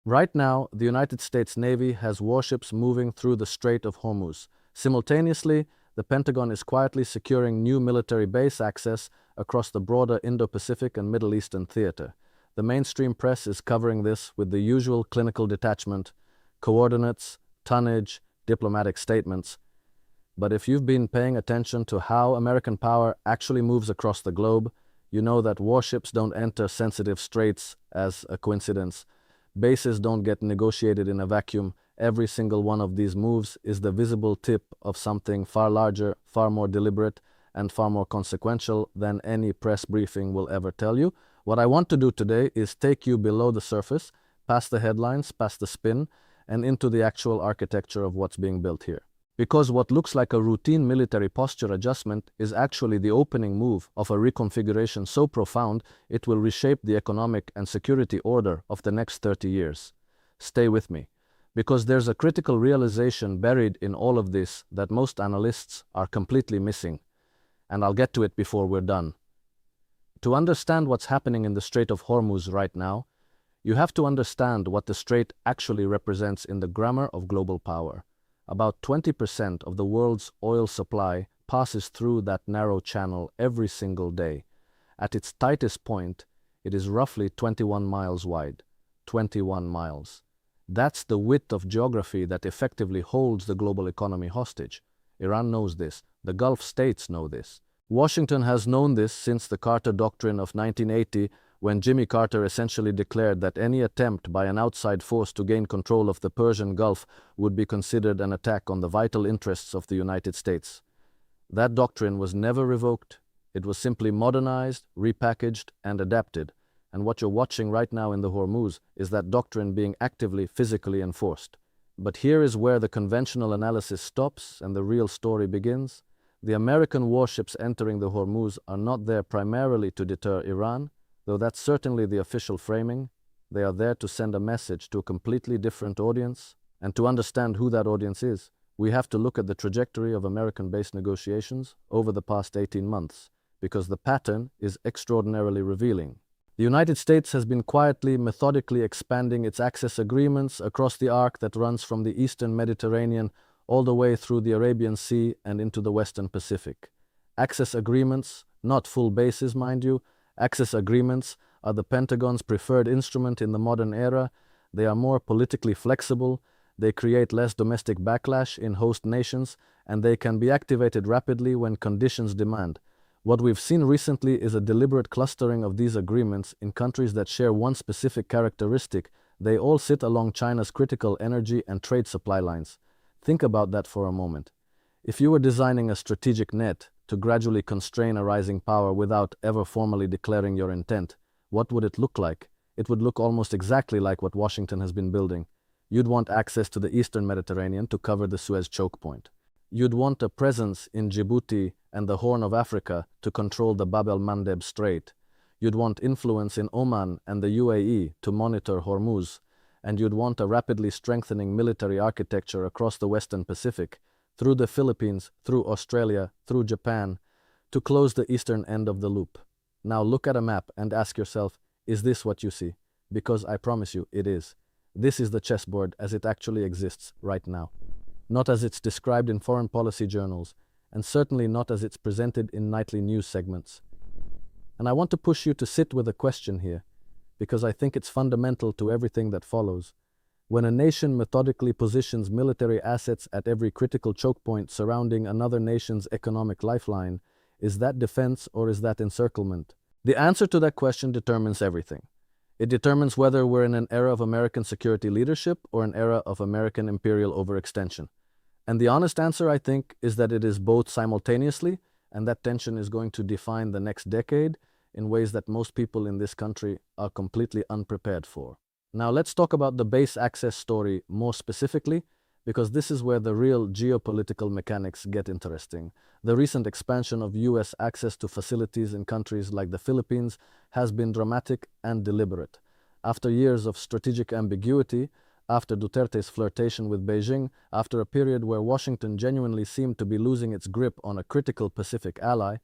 Right now, the United States Navy has warships moving through the Strait of Hormuz. Simultaneously, the Pentagon is quietly securing new military base access across the broader Indo-Pacific and Middle Eastern theater. The mainstream press is covering this with the usual clinical detachment, coordinates, tonnage, diplomatic statements. But if you've been paying attention to how American power actually moves across the globe, you know that warships don't enter sensitive straits as a coincidence. Bases don't get negotiated in a vacuum. Every single one of these moves is the visible tip of something far larger, far more deliberate, and far more consequential than any press briefing will ever tell you. What I want to do today is take you below the surface, past the headlines, past the spin, and into the actual architecture of what's being built here. Because what looks like a routine military posture adjustment is actually the opening move of a reconfiguration so profound it will reshape the economic and security order of the next 30 years. Stay with me, because there's a critical realization buried in all of this that most analysts are completely missing, and I'll get to it before we're done. To understand what's happening in the Strait of Hormuz right now, you have to understand what the strait actually represents in the grammar of global power. About 20% of the world's oil supply passes through that narrow channel every single day. At its tightest point, it is roughly 21 miles wide. 21 miles. That's the width of geography that effectively holds the global economy hostage. Iran knows this. The Gulf states know this. Washington has known this since the Carter Doctrine of 1980, when Jimmy Carter essentially declared that any attempt by an outside force to gain control of the Persian Gulf would be considered an attack on the vital interests of the United States. That doctrine was never revoked. It was simply modernized, repackaged, and adapted. And what you're watching right now in the Hormuz is that doctrine being actively, physically enforced. But here is where the conventional analysis stops and the real story begins. The American warships entering the Hormuz are not there primarily to deter Iran, though that's certainly the official framing. They are there to send a message to a completely different audience. And to understand who that audience is, we have to look at the trajectory of American-based negotiations over the past 18 months, because the pattern is extraordinarily revealing. The United States has been quietly, methodically expanding its access agreements across the arc that runs from the eastern Mediterranean all the way through the Arabian Sea and into the Western Pacific. Access agreements, not full bases, mind you. Access agreements are the Pentagon's preferred instrument in the modern era. They are more politically flexible, they create less domestic backlash in host nations, and they can be activated rapidly when conditions demand. What we've seen recently is a deliberate clustering of these agreements in countries that share one specific characteristic. They all sit along China's critical energy and trade supply lines. Think about that for a moment. If you were designing a strategic net to gradually constrain a rising power without ever formally declaring your intent, what would it look like? It would look almost exactly like what Washington has been building. You'd want access to the eastern Mediterranean to cover the Suez choke point. You'd want a presence in Djibouti and the Horn of Africa to control the Bab el-Mandeb Strait. You'd want influence in Oman and the UAE to monitor Hormuz. And you'd want a rapidly strengthening military architecture across the Western Pacific, through the Philippines, through Australia, through Japan, to close the eastern end of the loop. Now look at a map and ask yourself, is this what you see? Because I promise you, it is. This is the chessboard as it actually exists right now. Not as it's described in foreign policy journals, and certainly not as it's presented in nightly news segments. And I want to push you to sit with a question here, because I think it's fundamental to everything that follows. When a nation methodically positions military assets at every critical choke point surrounding another nation's economic lifeline, is that defense or is that encirclement? The answer to that question determines everything. It determines whether we're in an era of American security leadership or an era of American imperial overextension. And the honest answer, I think, is that it is both simultaneously, and that tension is going to define the next decade in ways that most people in this country are completely unprepared for. Now let's talk about the base access story more specifically, because this is where the real geopolitical mechanics get interesting. The recent expansion of US access to facilities in countries like the Philippines has been dramatic and deliberate. After years of strategic ambiguity, after Duterte's flirtation with Beijing, after a period where Washington genuinely seemed to be losing its grip on a critical Pacific ally,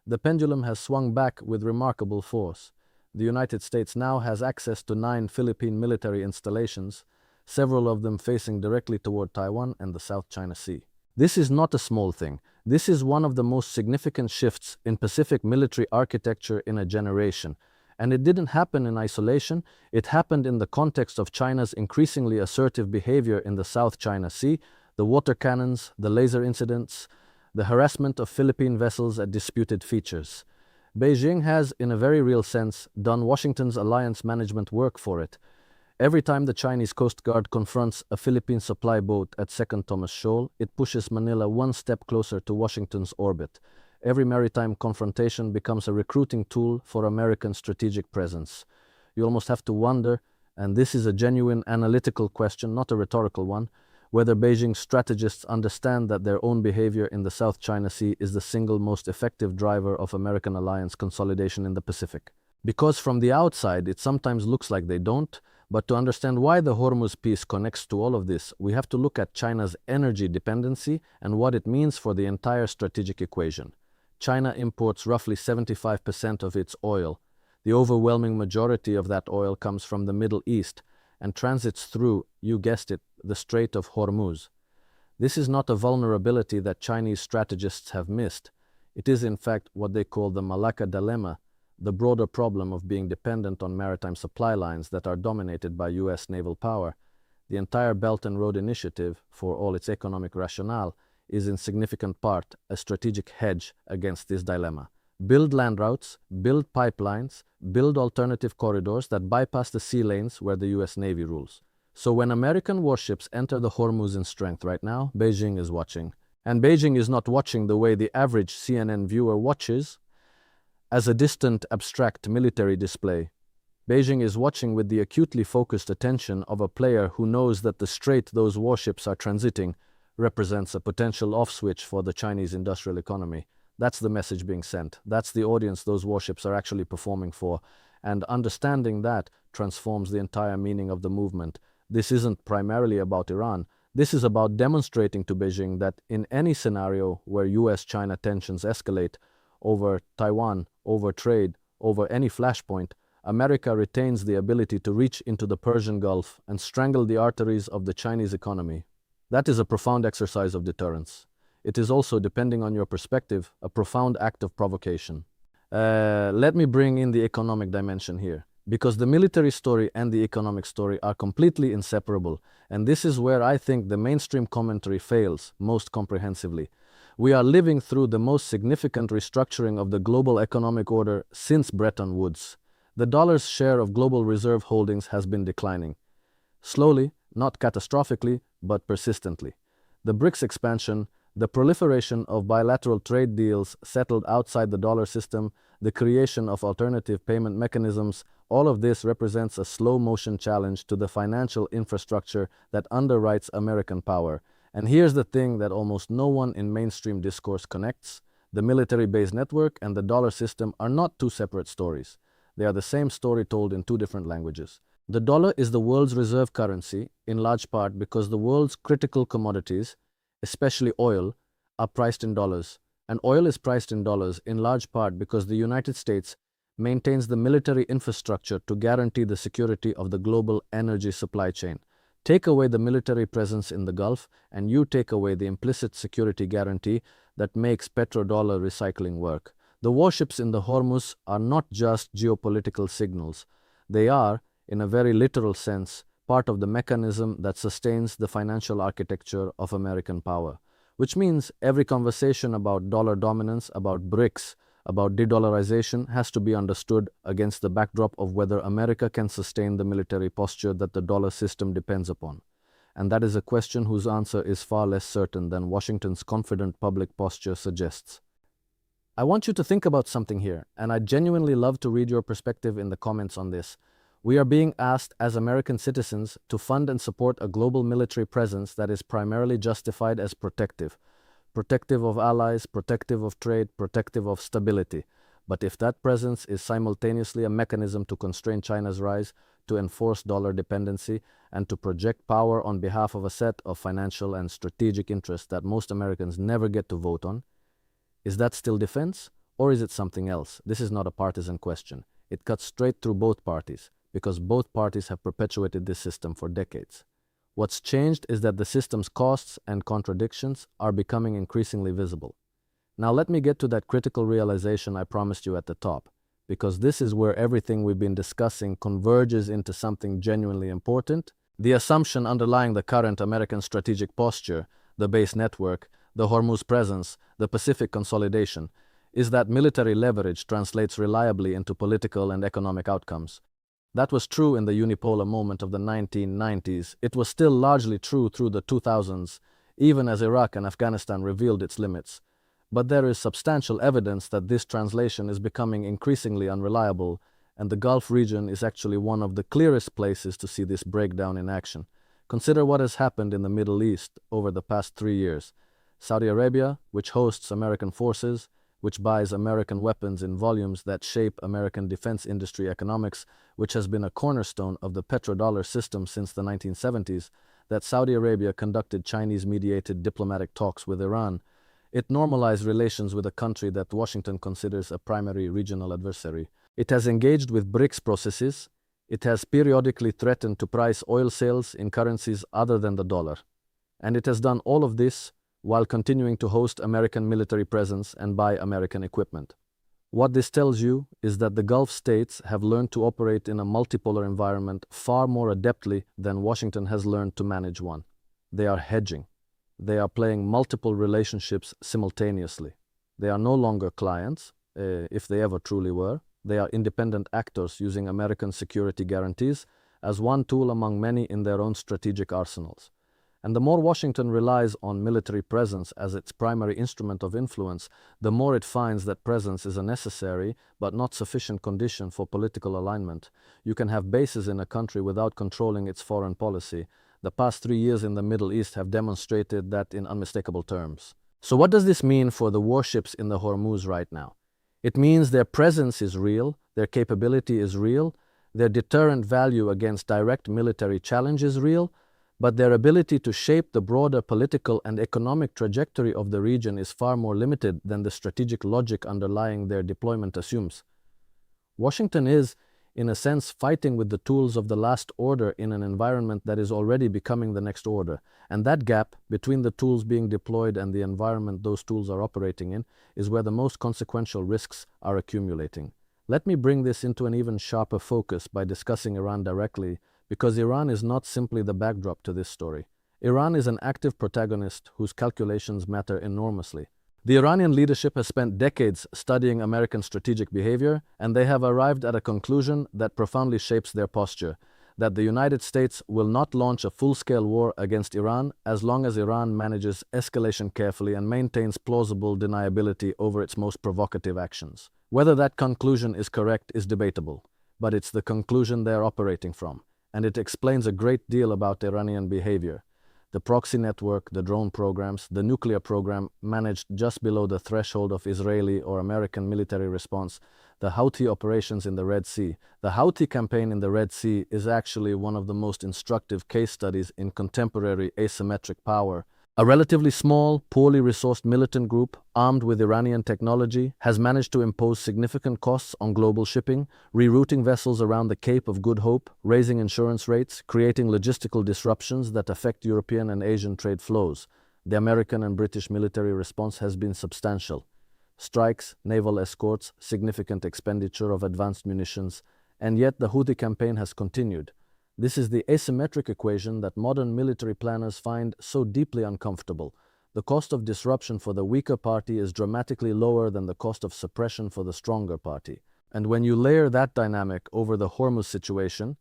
the pendulum has swung back with remarkable force. The United States now has access to 9 Philippine military installations, several of them facing directly toward Taiwan and the South China Sea. This is not a small thing. This is one of the most significant shifts in Pacific military architecture in a generation. And it didn't happen in isolation, it happened in the context of China's increasingly assertive behavior in the South China Sea, the water cannons, the laser incidents, the harassment of Philippine vessels at disputed features. Beijing has, in a very real sense, done Washington's alliance management work for it. Every time the Chinese Coast Guard confronts a Philippine supply boat at Second Thomas Shoal, it pushes Manila one step closer to Washington's orbit. Every maritime confrontation becomes a recruiting tool for American strategic presence. You almost have to wonder, and this is a genuine analytical question, not a rhetorical one, whether Beijing strategists understand that their own behavior in the South China Sea is the single most effective driver of American alliance consolidation in the Pacific. Because from the outside, it sometimes looks like they don't, but to understand why the Hormuz peace connects to all of this, we have to look at China's energy dependency and what it means for the entire strategic equation. China imports roughly 75% of its oil. The overwhelming majority of that oil comes from the Middle East and transits through, you guessed it, the Strait of Hormuz. This is not a vulnerability that Chinese strategists have missed. It is in fact what they call the Malacca dilemma, the broader problem of being dependent on maritime supply lines that are dominated by US naval power. The entire Belt and Road Initiative, for all its economic rationale, is in significant part a strategic hedge against this dilemma. Build land routes, build pipelines, build alternative corridors that bypass the sea lanes where the US Navy rules. So when American warships enter the Hormuz in strength right now, Beijing is watching. And Beijing is not watching the way the average CNN viewer watches, as a distant, abstract military display. Beijing is watching with the acutely focused attention of a player who knows that the strait those warships are transiting represents a potential off-switch for the Chinese industrial economy. That's the message being sent. That's the audience those warships are actually performing for. And understanding that transforms the entire meaning of the movement. This isn't primarily about Iran. This is about demonstrating to Beijing that in any scenario where US-China tensions escalate over Taiwan, over trade, over any flashpoint, America retains the ability to reach into the Persian Gulf and strangle the arteries of the Chinese economy. That is a profound exercise of deterrence. It is also, depending on your perspective, a profound act of provocation. Let me bring in the economic dimension here, because the military story and the economic story are completely inseparable, and this is where I think the mainstream commentary fails most comprehensively. We are living through the most significant restructuring of the global economic order since Bretton Woods. The dollar's share of global reserve holdings has been declining. Slowly, not catastrophically, but persistently. The BRICS expansion, the proliferation of bilateral trade deals settled outside the dollar system, the creation of alternative payment mechanisms, all of this represents a slow-motion challenge to the financial infrastructure that underwrites American power. And here's the thing that almost no one in mainstream discourse connects. The military-based network and the dollar system are not two separate stories. They are the same story told in two different languages. The dollar is the world's reserve currency, in large part because the world's critical commodities, especially oil, are priced in dollars. And oil is priced in dollars in large part because the United States maintains the military infrastructure to guarantee the security of the global energy supply chain. Take away the military presence in the Gulf, and you take away the implicit security guarantee that makes petrodollar recycling work. The warships in the Hormuz are not just geopolitical signals. They are, in a very literal sense, part of the mechanism that sustains the financial architecture of American power. Which means every conversation about dollar dominance, about BRICS, about de-dollarization has to be understood against the backdrop of whether America can sustain the military posture that the dollar system depends upon. And that is a question whose answer is far less certain than Washington's confident public posture suggests. I want you to think about something here, and I'd genuinely love to read your perspective in the comments on this. We are being asked as American citizens to fund and support a global military presence that is primarily justified as protective. Protective of allies, protective of trade, protective of stability. But if that presence is simultaneously a mechanism to constrain China's rise, to enforce dollar dependency, and to project power on behalf of a set of financial and strategic interests that most Americans never get to vote on, is that still defense, or is it something else? This is not a partisan question. It cuts straight through both parties, because both parties have perpetuated this system for decades. What's changed is that the system's costs and contradictions are becoming increasingly visible. Now let me get to that critical realization I promised you at the top, because this is where everything we've been discussing converges into something genuinely important. The assumption underlying the current American strategic posture, the base network, the Hormuz presence, the Pacific consolidation, is that military leverage translates reliably into political and economic outcomes. That was true in the unipolar moment of the 1990s. It was still largely true through the 2000s, even as Iraq and Afghanistan revealed its limits. But there is substantial evidence that this translation is becoming increasingly unreliable, and the Gulf region is actually one of the clearest places to see this breakdown in action. Consider what has happened in the Middle East over the past 3 years. Saudi Arabia, which hosts American forces, which buys American weapons in volumes that shape American defense industry economics, which has been a cornerstone of the petrodollar system since the 1970s, that Saudi Arabia conducted Chinese-mediated diplomatic talks with Iran. It normalized relations with a country that Washington considers a primary regional adversary. It has engaged with BRICS processes. It has periodically threatened to price oil sales in currencies other than the dollar. And it has done all of this while continuing to host American military presence and buy American equipment. What this tells you is that the Gulf states have learned to operate in a multipolar environment far more adeptly than Washington has learned to manage one. They are hedging. They are playing multiple relationships simultaneously. They are no longer clients, if they ever truly were. They are independent actors using American security guarantees as one tool among many in their own strategic arsenals. And the more Washington relies on military presence as its primary instrument of influence, the more it finds that presence is a necessary but not sufficient condition for political alignment. You can have bases in a country without controlling its foreign policy. The past 3 years in the Middle East have demonstrated that in unmistakable terms. So what does this mean for the warships in the Hormuz right now? It means their presence is real, their capability is real, their deterrent value against direct military challenge is real, but their ability to shape the broader political and economic trajectory of the region is far more limited than the strategic logic underlying their deployment assumes. Washington is, in a sense, fighting with the tools of the last order in an environment that is already becoming the next order, and that gap between the tools being deployed and the environment those tools are operating in is where the most consequential risks are accumulating. Let me bring this into an even sharper focus by discussing Iran directly, because Iran is not simply the backdrop to this story. Iran is an active protagonist whose calculations matter enormously. The Iranian leadership has spent decades studying American strategic behavior, and they have arrived at a conclusion that profoundly shapes their posture, that the United States will not launch a full-scale war against Iran as long as Iran manages escalation carefully and maintains plausible deniability over its most provocative actions. Whether that conclusion is correct is debatable, but it's the conclusion they're operating from, and it explains a great deal about Iranian behavior. The proxy network, the drone programs, the nuclear program managed just below the threshold of Israeli or American military response, the Houthi operations in the Red Sea. The Houthi campaign in the Red Sea is actually one of the most instructive case studies in contemporary asymmetric power. A relatively small, poorly resourced militant group, armed with Iranian technology, has managed to impose significant costs on global shipping, rerouting vessels around the Cape of Good Hope, raising insurance rates, creating logistical disruptions that affect European and Asian trade flows. The American and British military response has been substantial. Strikes, naval escorts, significant expenditure of advanced munitions, and yet the Houthi campaign has continued. This is the asymmetric equation that modern military planners find so deeply uncomfortable. The cost of disruption for the weaker party is dramatically lower than the cost of suppression for the stronger party. And when you layer that dynamic over the Hormuz situation,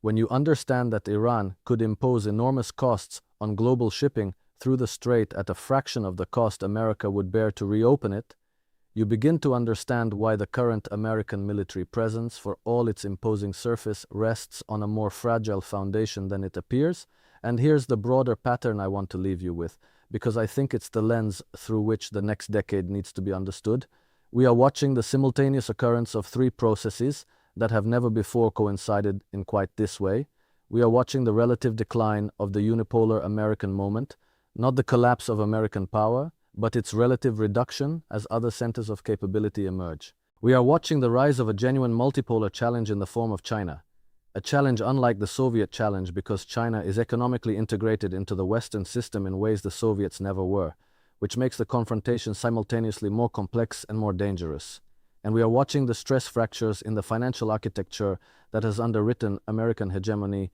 when you understand that Iran could impose enormous costs on global shipping through the strait at a fraction of the cost America would bear to reopen it, you begin to understand why the current American military presence, for all its imposing surface, rests on a more fragile foundation than it appears. And here's the broader pattern I want to leave you with, because I think it's the lens through which the next decade needs to be understood. We are watching the simultaneous occurrence of 3 processes that have never before coincided in quite this way. We are watching the relative decline of the unipolar American moment, not the collapse of American power, but its relative reduction as other centers of capability emerge. We are watching the rise of a genuine multipolar challenge in the form of China. A challenge unlike the Soviet challenge because China is economically integrated into the Western system in ways the Soviets never were, which makes the confrontation simultaneously more complex and more dangerous. And we are watching the stress fractures in the financial architecture that has underwritten American hegemony,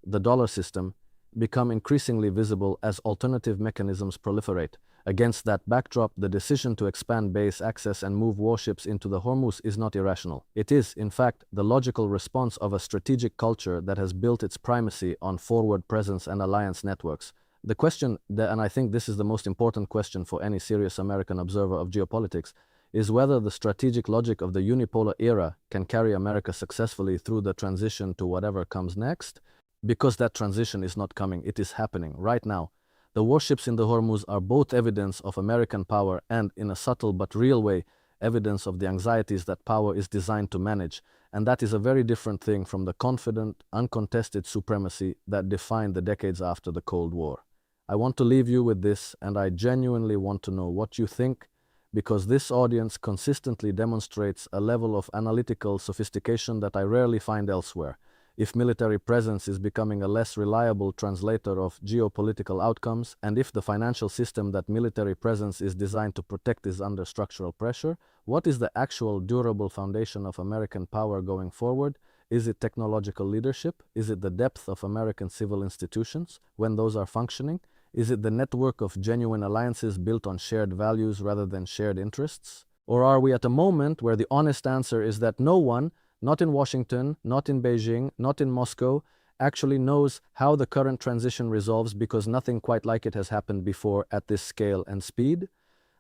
the dollar system, become increasingly visible as alternative mechanisms proliferate. Against that backdrop, the decision to expand base access and move warships into the Hormuz is not irrational. It is, in fact, the logical response of a strategic culture that has built its primacy on forward presence and alliance networks. The question, and I think this is the most important question for any serious American observer of geopolitics, is whether the strategic logic of the unipolar era can carry America successfully through the transition to whatever comes next. Because that transition is not coming, it is happening right now. The warships in the Hormuz are both evidence of American power and, in a subtle but real way, evidence of the anxieties that power is designed to manage, and that is a very different thing from the confident, uncontested supremacy that defined the decades after the Cold War. I want to leave you with this, and I genuinely want to know what you think, because this audience consistently demonstrates a level of analytical sophistication that I rarely find elsewhere. If military presence is becoming a less reliable translator of geopolitical outcomes, and if the financial system that military presence is designed to protect is under structural pressure, what is the actual durable foundation of American power going forward? Is it technological leadership? Is it the depth of American civil institutions when those are functioning? Is it the network of genuine alliances built on shared values rather than shared interests? Or are we at a moment where the honest answer is that no one, not in Washington, not in Beijing, not in Moscow, actually knows how the current transition resolves because nothing quite like it has happened before at this scale and speed?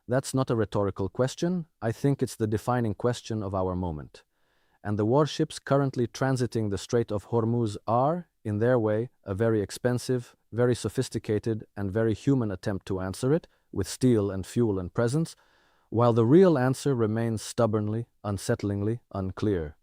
That's not a rhetorical question. I think it's the defining question of our moment. And the warships currently transiting the Strait of Hormuz are, in their way, a very expensive, very sophisticated, and very human attempt to answer it, with steel and fuel and presence, while the real answer remains stubbornly, unsettlingly unclear.